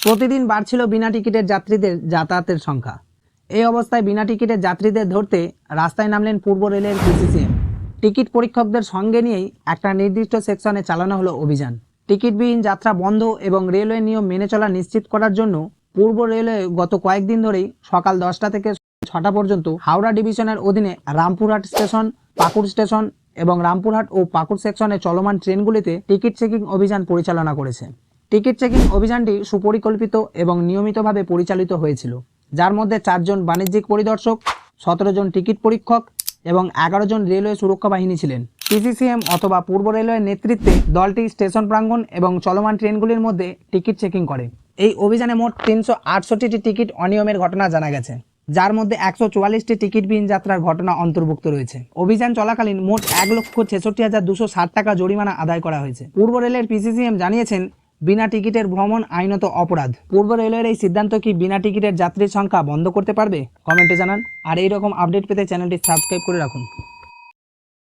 প্রতিদিন বাড়ছিল বিনা টিকিটের যাত্রীদের যাতায়াতের সংখ্যা। এই অবস্থায় বিনা টিকিটের যাত্রীদের ধরতে রাস্তায় নামলেন পূর্ব রেলের পিসিসিএম। টিকিট পরীক্ষকদের সঙ্গে নিয়েই একটা নির্দিষ্ট সেকশনে চালানো হলো অভিযান। টিকিটবিহীন যাত্রা বন্ধ এবং রেলওয়ে নিয়ম মেনে চলা নিশ্চিত করার জন্য পূর্ব রেলওয়ে গত কয়েকদিন ধরেই সকাল 10টা থেকে 6টা পর্যন্ত হাওড়া ডিভিশনের অধীনে রামপুরহাট স্টেশন, পাকুড় স্টেশন এবং রামপুরহাট ও পাকুড় সেকশনে চলমান ট্রেনগুলিতে টিকিট চেকিং অভিযান পরিচালনা করেছে। টিকিট চেকিং অভিযানটি সুপরিকল্পিত এবং নিয়মিতভাবে পরিচালিত হয়েছিল, যার মধ্যে 4 জন বাণিজ্যিক পরিদর্শক, 17 জন টিকিট পরীক্ষক এবং 11 জন রেলওয়ে সুরক্ষা বাহিনী ছিলেন। পিসিসিএম অথবা পূর্ব রেলওয়ের নেতৃত্বে দলটি স্টেশন প্রাঙ্গণ এবং চলমান ট্রেনগুলির মধ্যে টিকিট চেকিং করে। এই অভিযানে মোট 368টি টিকিট অনিয়মের ঘটনা জানা গেছে, যার মধ্যে 144টি টিকিটবিহীন যাত্রার ঘটনা অন্তর্ভুক্ত রয়েছে। অভিযান চলাকালীন মোট 1,66,260 টাকা জরিমানা আদায় করা হয়েছে। পূর্ব রেলের পিসিসিএম জানিয়েছেন, বিনা টিকিটের ভ্রমণ আইনত অপরাধ। পূর্ব রেলওয়ের এই সিদ্ধান্ত কি বিনা টিকিটের যাত্রীর সংখ্যা বন্ধ করতে পারবে? কমেন্টে জানান। আর এই রকম আপডেট পেতে চ্যানেলটি সাবস্ক্রাইব করে রাখুন।